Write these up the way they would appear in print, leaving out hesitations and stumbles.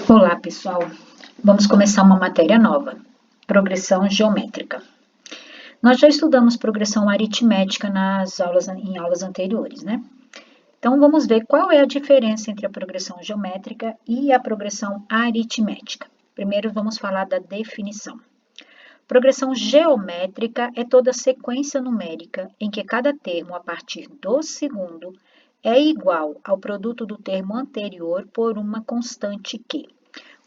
Olá, pessoal. Vamos começar uma matéria nova, progressão geométrica. Nós já estudamos progressão aritmética em aulas anteriores, né? Então, vamos ver qual é a diferença entre a progressão geométrica e a progressão aritmética. Primeiro, vamos falar da definição. Progressão geométrica é toda sequência numérica em que cada termo, a partir do segundo, é igual ao produto do termo anterior por uma constante Q.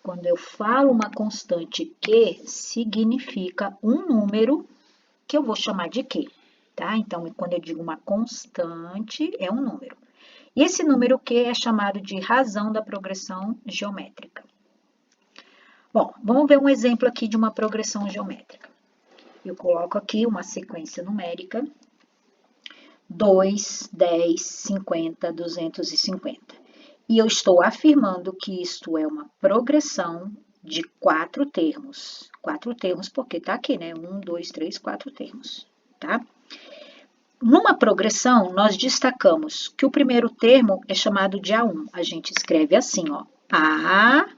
Quando eu falo uma constante Q, significa um número que eu vou chamar de Q, tá? Então, quando eu digo uma constante, é um número. E esse número Q é chamado de razão da progressão geométrica. Bom, vamos ver um exemplo aqui de uma progressão geométrica. Eu coloco aqui uma sequência numérica, 2, 10, 50, 250. E eu estou afirmando que isto é uma progressão de 4 termos. 4 termos porque está aqui, né? 1, 2, 3, 4 termos, tá? Numa progressão, nós destacamos que o primeiro termo é chamado de A1. A gente escreve assim, ó, A,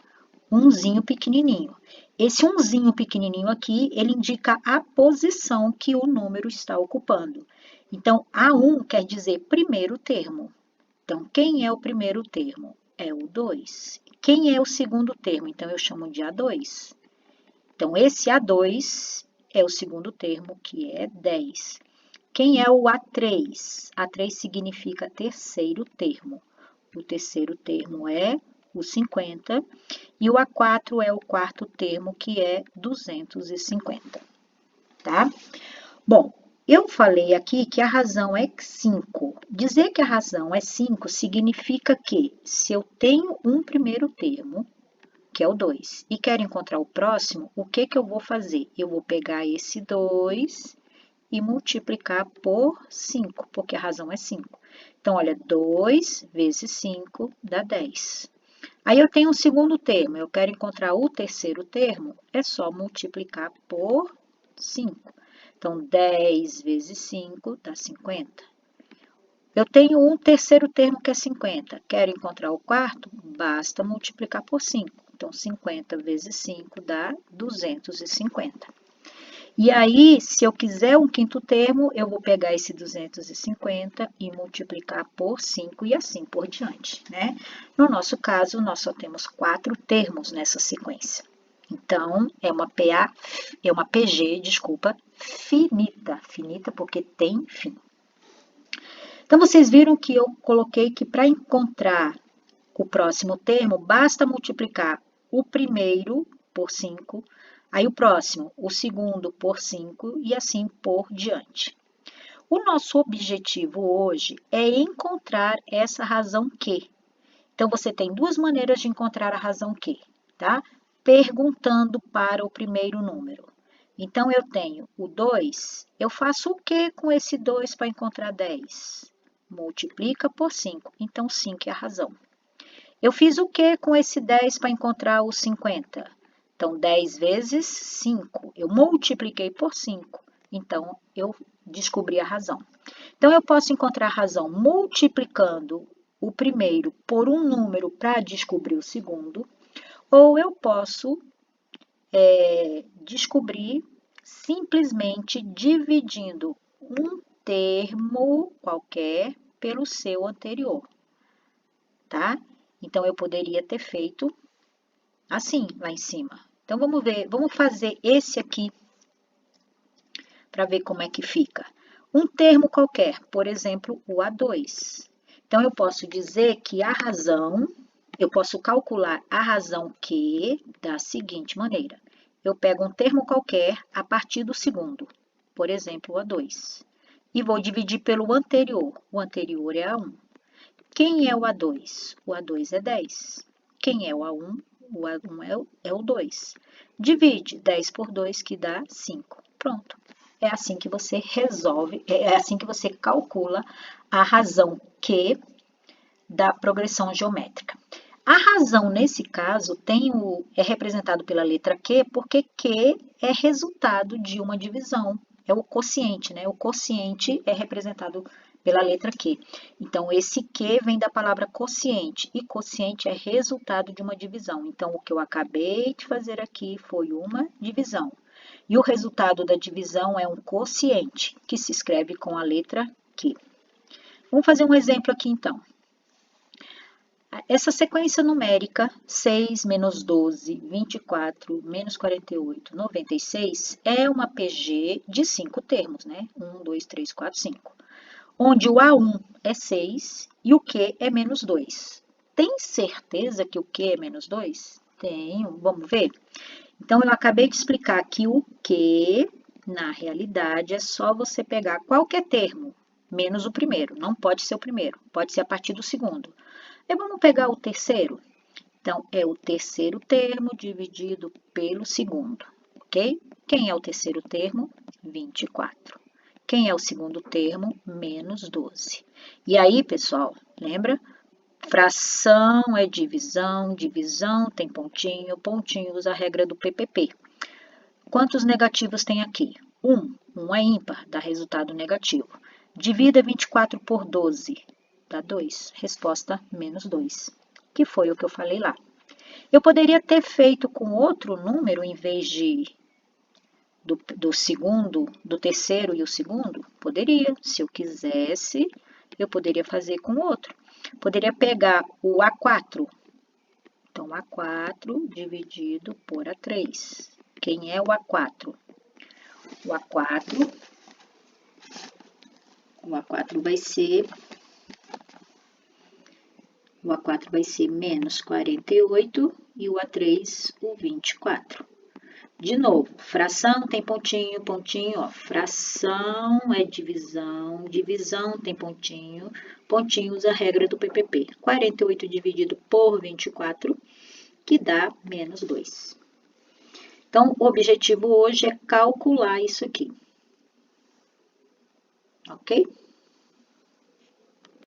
umzinho pequenininho. Esse umzinho pequenininho aqui, ele indica a posição que o número está ocupando. Então, A1 quer dizer primeiro termo. Então, quem é o primeiro termo? É o 2. Quem é o segundo termo? Então, eu chamo de A2. Então, esse A2 é o segundo termo, que é 10. Quem é o A3? A3 significa terceiro termo. O terceiro termo é o 50. E o A4 é o quarto termo, que é 250. Tá? Bom, eu falei aqui que a razão é 5. Dizer que a razão é 5 significa que se eu tenho um primeiro termo, que é o 2, e quero encontrar o próximo, o que eu vou fazer? Eu vou pegar esse 2 e multiplicar por 5, porque a razão é 5. Então, olha, 2 vezes 5 dá 10. Aí eu tenho um segundo termo, eu quero encontrar o terceiro termo, é só multiplicar por 5. Então, 10 vezes 5 dá 50. Eu tenho um terceiro termo que é 50. Quero encontrar o quarto? Basta multiplicar por 5. Então, 50 vezes 5 dá 250. E aí, se eu quiser um quinto termo, eu vou pegar esse 250 e multiplicar por 5 e assim por diante, né? No nosso caso, nós só temos 4 termos nessa sequência. Então, é uma PG, desculpa, finita. Finita porque tem fim. Então, vocês viram que eu coloquei que para encontrar o próximo termo, basta multiplicar o primeiro por 5, aí o próximo, o segundo por 5 e assim por diante. O nosso objetivo hoje é encontrar essa razão Q. Então, você tem duas maneiras de encontrar a razão Q, tá? Perguntando para o primeiro número. Então, eu tenho o 2, eu faço o que com esse 2 para encontrar 10? Multiplica por 5, então 5 é a razão. Eu fiz o que com esse 10 para encontrar o 50? Então, 10 vezes 5, eu multipliquei por 5, então eu descobri a razão. Então, eu posso encontrar a razão multiplicando o primeiro por um número para descobrir o segundo, ou eu posso descobrir simplesmente dividindo um termo qualquer pelo seu anterior, tá? Então, eu poderia ter feito assim, lá em cima. Então, vamos ver, vamos fazer esse aqui para ver como é que fica. Um termo qualquer, por exemplo, o A2. Então, eu posso dizer que a razão, eu posso calcular a razão Q da seguinte maneira. Eu pego um termo qualquer a partir do segundo, por exemplo, o A2, e vou dividir pelo anterior. O anterior é A1. Quem é o A2? O A2 é 10. Quem é o A1? O A1 é o 2. Divide 10 por 2, que dá 5. Pronto. É assim que você resolve, é assim que você calcula a razão Q da progressão geométrica. A razão, nesse caso, é representado pela letra Q, porque Q é resultado de uma divisão. É o quociente, né? O quociente é representado pela letra Q. Então, esse Q vem da palavra quociente, e quociente é resultado de uma divisão. Então, o que eu acabei de fazer aqui foi uma divisão. E o resultado da divisão é um quociente, que se escreve com a letra Q. Vamos fazer um exemplo aqui, então. Essa sequência numérica, 6, menos 12, 24, menos 48, 96, é uma PG de 5 termos, né? 1, 2, 3, 4, 5. Onde o A1 é 6 e o Q é menos 2. Tem certeza que o Q é menos 2? Tenho, vamos ver? Então, eu acabei de explicar que o Q, na realidade, é só você pegar qualquer termo, menos o primeiro. Não pode ser o primeiro, pode ser a partir do segundo. E vamos pegar o terceiro? Então, é o terceiro termo dividido pelo segundo, ok? Quem é o terceiro termo? 24. Quem é o segundo termo? Menos 12. E aí, pessoal, lembra? Fração é divisão, divisão tem pontinho, pontinho usa a regra do PPP. Quantos negativos tem aqui? 1. 1 é ímpar, dá resultado negativo. Divida 24 por 12. Dá 2. Resposta, menos 2, que foi o que eu falei lá. Eu poderia ter feito com outro número em vez de do segundo, do terceiro e o segundo? Poderia. Se eu quisesse, eu poderia fazer com outro. Poderia pegar o A4. Então, A4 dividido por A3. Quem é o A4? O A4 vai ser menos 48 e o A3 o 24. De novo, fração tem pontinho, pontinho, ó. Fração é divisão, divisão tem pontinho, pontinho usa a regra do PPP. 48 dividido por 24, que dá menos 2. Então, o objetivo hoje é calcular isso aqui. Ok?